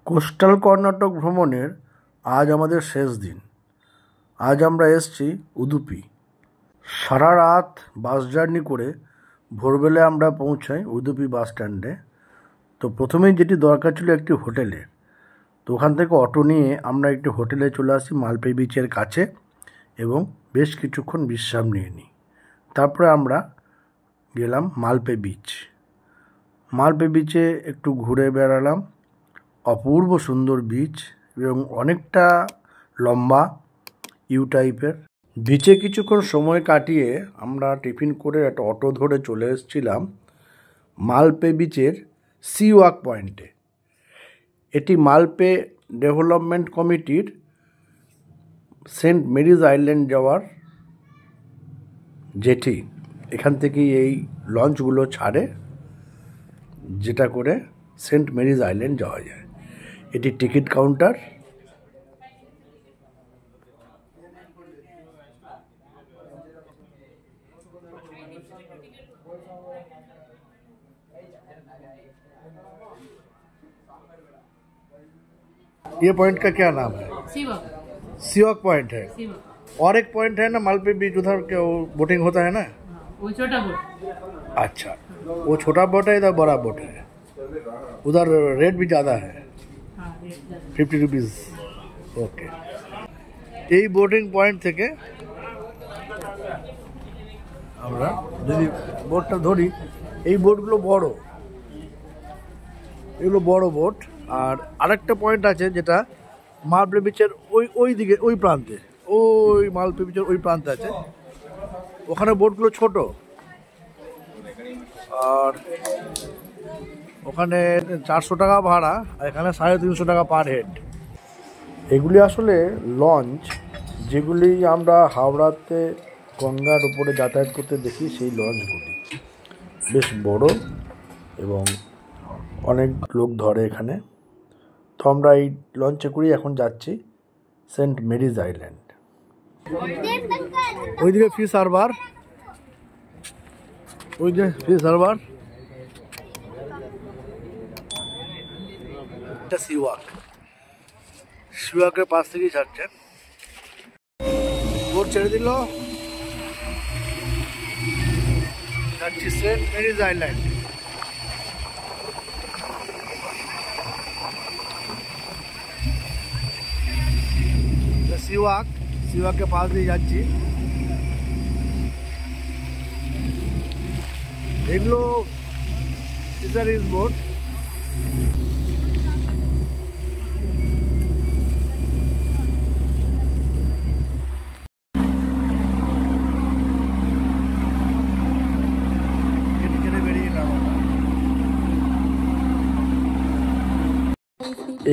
Coastal Karnataka ভ্রমণের আজ আমাদের শেষ দিন। আজ আমরা এসেছি উদুপি। সারা রাত বাস জার্নি করে ভোরবেলায় আমরা পৌঁছাই উদুপি বাস স্ট্যান্ডে। তো প্রথমেই যেটি দরকার ছিল একটি হোটেলে, তো ওখান থেকে অটো নিয়ে আমরা একটি হোটেলে চলে আসি মালপে বিচের কাছে এবং বেশ কিছুক্ষণ বিশ্রাম নিয়ে নিই। তারপরে আমরা গেলাম মালপে বিচ। মালপে বিচে একটু ঘুরে বেড়ালাম। অপূর্ব সুন্দর বিচ এবং অনেকটা লম্বা ইউ টাইপের। বিচে কিছুক্ষণ সময় কাটিয়ে আমরা টিফিন করে একটা অটো ধরে চলে এসেছিলাম মালপে বিচের সি ওয়াক পয়েন্টে। এটি মালপে ডেভেলপমেন্ট কমিটির সেন্ট মেরিজ আইল্যান্ড যাওয়ার জেটি। এখান থেকেই এই লঞ্চগুলো ছাড়ে, যেটা করে সেন্ট মেরিজ আইল্যান্ড যাওয়া যায়। এটি টিকিট কাউন্টার। ये पॉइंट का क्या नाम है? सीवक पॉइंट है। और एक पॉइंट है ना मालपे बीच, उधर क्या बोटिंग होता है ना? वो छोटा बोट। अच्छा, वो छोटा बोट है, इधर बड़ा बोट है। उधर रेट भी ज़्यादा है, 50 रुपीज़। ओके, এই বোটিং পয়েন্ট থেকে আমরা যদি বোটটা ধরি, এই বোটগুলো বড়, এগুলো বড় বোট। আর আরেকটা পয়েন্ট আছে যেটা মালপে বিচের ওই দিকে, ওই প্রান্তে, ওই মালপে বিচের ওই প্রান্তে আছে, ওখানে বোটগুলো ছোট। আর ওখানে 400 টাকা ভাড়া, আর এখানে 350 টাকা পার হেড। এগুলি আসলে লঞ্চ, যেগুলি আমরা হাওড়াতে গঙ্গার উপরে যাতায়াত করতে দেখি, সেই লঞ্চগুলি বেশ বড় এবং অনেক লোক ধরে এখানে। তো আমরা এই লঞ্চে করেই এখন যাচ্ছি সেন্ট মেরিজ আইল্যান্ড। ওইদিকে ফিশ হারবার, ওই যে ফিশ হারবার, এটা সিওয়াক। সিওয়াকের পাশ থেকেই ছাড়ছে। বোট ছেড়ে দিল, যাচ্ছি সেন্ট মেরিজ আইল্যান্ড। সিওয়াক के पास দিয়ে যাচ্ছি। এগুলো ফিশারিজ বোট।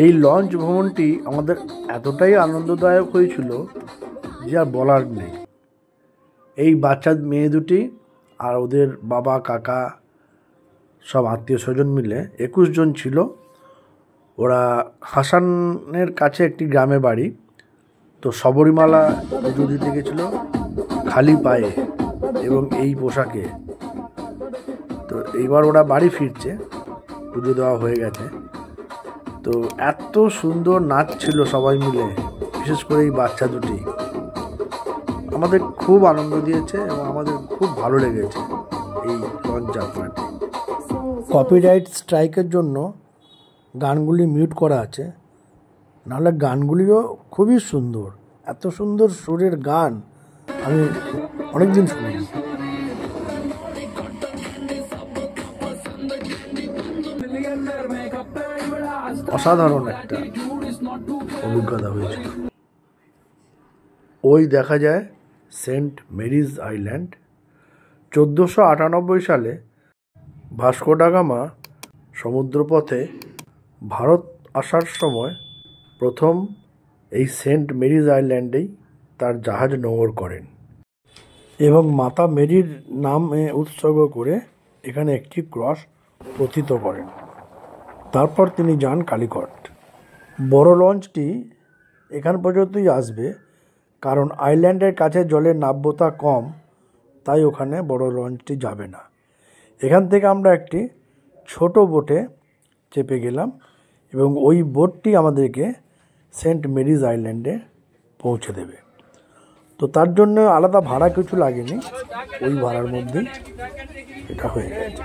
এই লঞ্চ ভ্রমণটি আমাদের এতটাই আনন্দদায়ক হয়েছিল যে আর বলার নেই। এই বাচ্চা মেয়ে দুটি আর ওদের বাবা কাকা সব আত্মীয় স্বজন মিলে 21 জন ছিল। ওরা হাসানের কাছে একটি গ্রামে বাড়ি। তো শবরীমালা পুজো দিতে গেছিলো খালি পায়ে এবং এই পোশাকে। তো এইবার ওরা বাড়ি ফিরছে, পুজো দেওয়া হয়ে গেছে। তো এত সুন্দর নাচ ছিল সবাই মিলে, বিশেষ করে এই বাচ্চা দুটি। আমাদের খুব আনন্দ দিয়েছে এবং আমাদের খুব ভালো লেগেছে এই লঞ্চ যাত্রাটি। কপিরাইট স্ট্রাইকের জন্য গানগুলি মিউট করা আছে, নাহলে গানগুলিও খুবই সুন্দর। এত সুন্দর সুরের গান আমি অনেকদিন শুনিনি। অসাধারণ একটা অভিজ্ঞতা হয়েছিল। ওই দেখা যায় সেন্ট মেরিজ আইল্যান্ড। 1498 সালে ভাস্কো ডা গামা সমুদ্রপথে ভারত আসার সময় প্রথম এই সেন্ট মেরিজ আইল্যান্ডেই তার জাহাজ নোঙর করেন এবং মাতা মেরির নামে উৎসর্গ করে এখানে একটি ক্রস প্রথিত করেন। তারপর তিনি যান কালিকট। বড় লঞ্চটি এখান পর্যন্তই আসবে, কারণ আইল্যান্ডের কাছে জলের নাব্যতা কম, তাই ওখানে বড় লঞ্চটি যাবে না। এখান থেকে আমরা একটি ছোট বোটে চেপে গেলাম এবং ওই বোটটি আমাদেরকে সেন্ট মেরিজ আইল্যান্ডে পৌঁছে দেবে। তো তার জন্য আলাদা ভাড়া কিছু লাগেনি, ওই ভাড়ার মধ্যেই এটা হয়ে গেছে।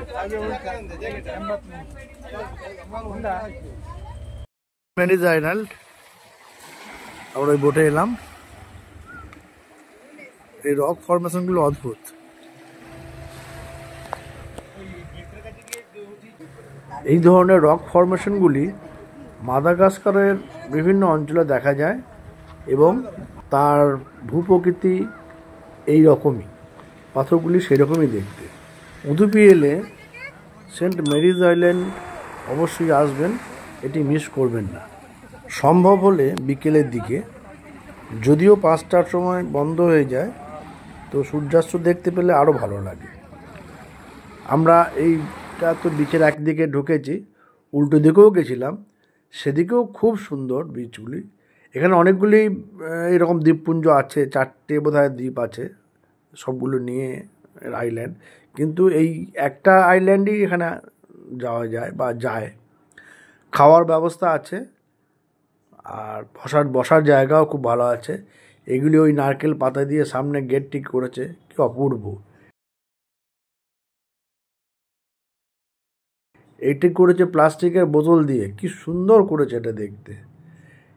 মেরিজ আইল্যান্ড আমরা ওই বোটে এলাম। এই রক ফরমেশনগুলো অদ্ভুত। এই ধরনের রক ফরমেশনগুলি মাদাগাস্কারের বিভিন্ন অঞ্চলে দেখা যায় এবং তার ভূপ্রকৃতি এই রকমই, পাথরগুলি সেরকমই দেখতে। উদুপি এলে সেন্ট মেরিজ আইল্যান্ড অবশ্যই আসবেন, এটি মিস করবেন না। সম্ভব হলে বিকেলের দিকে, যদিও 5টার সময় বন্ধ হয়ে যায়, তো সূর্যাস্ত দেখতে পেলে আরও ভালো লাগে। আমরা এইটা তো বিচের একদিকে ঢুকেছি, উল্টো দিকেও গেছিলাম, সেদিকেও খুব সুন্দর বিচগুলি। এখানে অনেকগুলি এরকম দ্বীপপুঞ্জ আছে, 4টে বোধহয় দ্বীপ আছে, সবগুলো নিয়ে আইল্যান্ড। কিন্তু এই একটা আইল্যান্ডই এখানে যাওয়া যায় বা যায়। খাওয়ার ব্যবস্থা আছে আর বসার জায়গাও খুব ভালো আছে। এগুলি ওই নারকেল পাতা দিয়ে সামনে গেটটি করেছে, কি অপূর্ব। এটি করেছে প্লাস্টিকের বোতল দিয়ে, কি সুন্দর করেছে এটা দেখতে।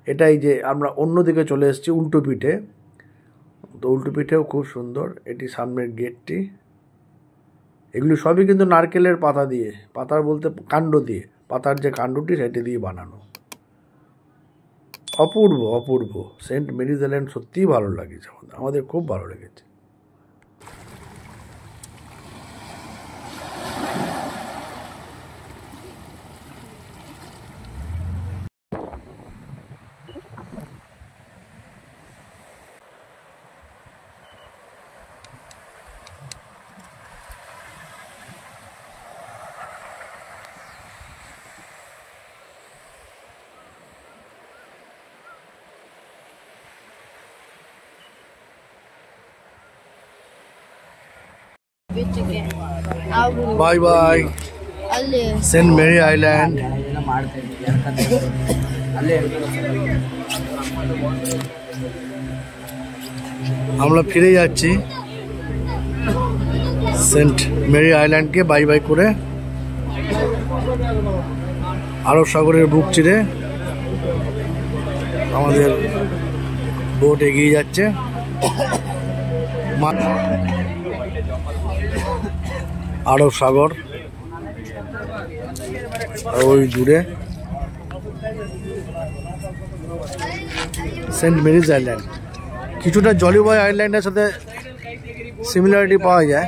এটাই যে আমরা অন্যদিকে চলে এসেছি উল্টো পিঠে, তো উল্টো পিঠেও খুব সুন্দর। এটি সামনের গেটটি। এগুলি সবই কিন্তু নারকেলের পাতা দিয়ে, পাতার বলতে কাণ্ড দিয়ে, পাতার যে কাণ্ডটি সেটি দিয়ে বানানো। অপূর্ব অপূর্ব। সেন্ট মেরিজ আইল্যান্ড সত্যিই ভালো লাগছে, আমাদের খুব ভালো লেগেছে। Bye bye Saint Mary Island. আমরা ফিরে যাচ্ছি সেন্ট মেরি আইল্যান্ডকে বাই বাই করে, আরব সাগরের বুক চিরে আমাদের বোট এগিয়ে যাচ্ছে। আরব সাগর ওই দূরে সেন্ট মেরিজ আইল্যান্ড। কিছুটা জলিবয় আইল্যান্ডের সাথে সিমিলারিটি পাওয়া যায়।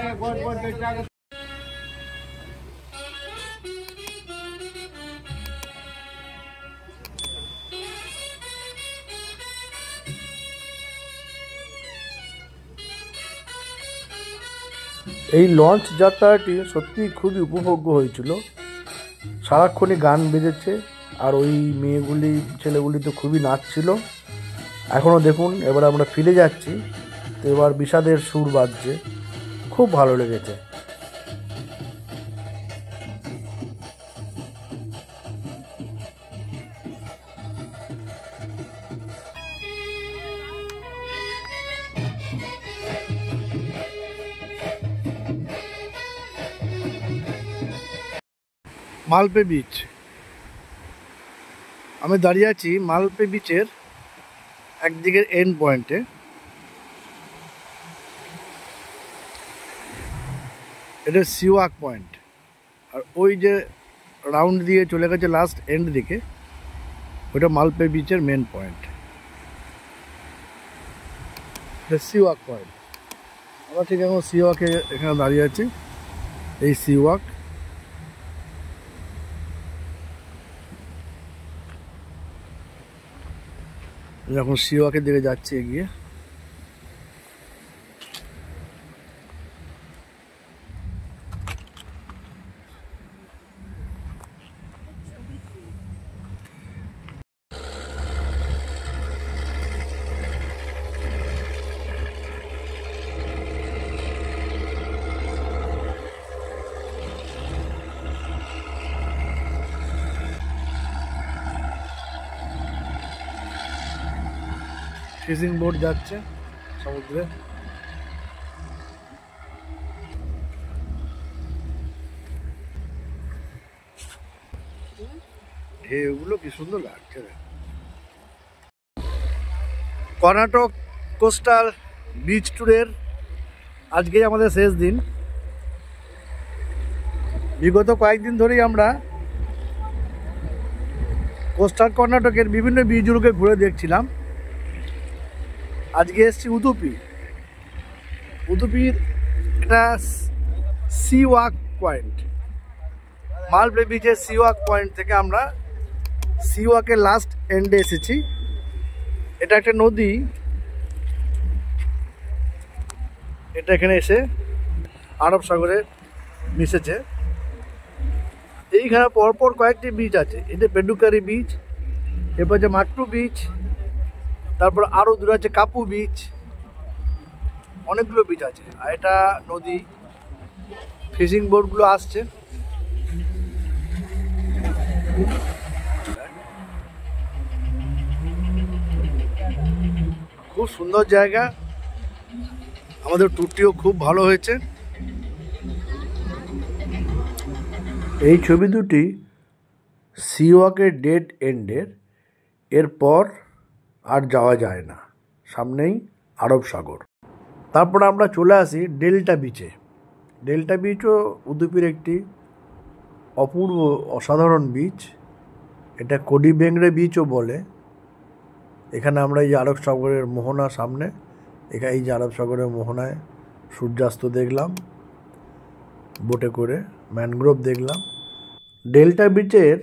এই লঞ্চ যাত্রাটি সত্যি খুবই উপভোগ্য হয়েছিল। সারাক্ষণই গান বেজেছে আর ওই মেয়েগুলি ছেলেগুলি তো খুবই নাচছিল। এখনও দেখুন, এবার আমরা ফিরে যাচ্ছি, তো এবার বিষাদের সুর বাজছে, খুব ভালো লেগেছে। মালপে বিচ, আমি দাঁড়িয়ে আছি মালপে বিচের একদিকের এন্ড পয়েন্টে। এটা সিওয়াক পয়েন্ট, আর ওই যে রাউন্ড দিয়ে চলে গেছে লাস্ট এন্ড দিকে, ওইটা মালপে বিচের মেন পয়েন্ট। এটা সিওয়াক পয়েন্ট। আমরা ঠিক এখন সিওয়াকে এখানে দাঁড়িয়ে আছি। এই সিওয়াক যখন সিওয়াকের দিকে যাচ্ছে এগিয়ে। ফিশিং বোট যাচ্ছে সমুদ্রে। ঢেউগুলো কি সুন্দর লাগছে। কর্ণাটক কোস্টাল বিচ ট্যুরের আজকেই আমাদের শেষ দিন। বিগত কয়েকদিন ধরেই আমরা কোস্টাল কর্ণাটকের বিভিন্ন বিচগুলোকে ঘুরে দেখছিলাম। আজকে এসেছি উদুপি। উদুপির একটা সি ওয়াক পয়েন্ট, মালপে বিচের সি ওয়াক পয়েন্ট থেকে আমরা সি ওয়াকের লাস্ট এন্ডে এসেছি। এটা একটা নদী, এটা এখানে এসে আরব সাগরে মিশেছে। এইখানে পরপর কয়েকটি বিচ আছে। এটা পেডুকারি বিচ, এরপর যে মাট্টু বিচ, তারপর আরও দূরে আছে কাপু বিচ, অনেকগুলো বিচ আছে। আর এটা নদী, ফিশিং বোটগুলো আসছে। খুব সুন্দর জায়গা, আমাদের ট্যুরটিও খুব ভালো হয়েছে। এই ছবি দুটি সি ওয়াকের ডেড এন্ডের, এরপর আর যাওয়া যায় না, সামনেই আরব সাগর। তারপর আমরা চলে আসি ডেল্টা বিচে। ডেল্টা বিচও উদুপির একটি অপূর্ব অসাধারণ বিচ। এটা কোডি বেংরে বিচও বলে। এখানে আমরা এই আরব সাগরের মোহনা সামনে, এখানে এই যে আরব সাগরের মোহনায় সূর্যাস্ত দেখলাম বোটে করে, ম্যানগ্রোভ দেখলাম। ডেল্টা বিচের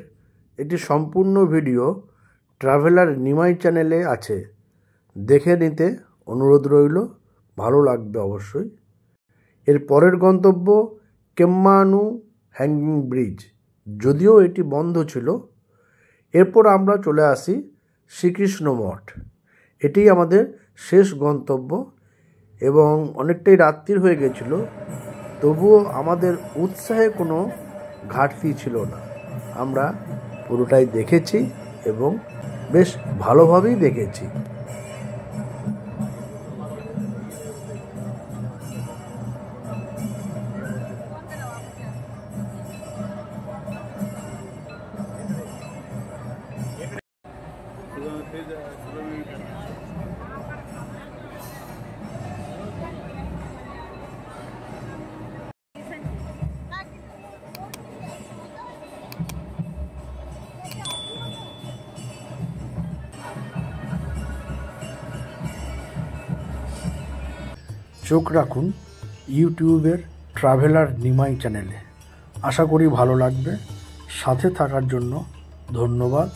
একটি সম্পূর্ণ ভিডিও ট্রাভেলার নিমাই চ্যানেলে আছে, দেখে নিতে অনুরোধ রইল, ভালো লাগবে অবশ্যই। এর পরের গন্তব্য কেম্মানু হ্যাঙ্গিং ব্রিজ, যদিও এটি বন্ধ ছিল। এরপর আমরা চলে আসি শ্রীকৃষ্ণ মঠ। এটি আমাদের শেষ গন্তব্য এবং অনেকটাই রাত্রির হয়ে গেছিল, তবুও আমাদের উৎসাহে কোনো ঘাটতি ছিল না। আমরা পুরোটাই দেখেছি এবং বেশ ভালোভাবেই দেখেছি। চোখ রাখুন ইউটিউবের ট্রাভেলার নিমাই চ্যানেলে। আশা করি ভালো লাগবে। সাথে থাকার জন্য ধন্যবাদ।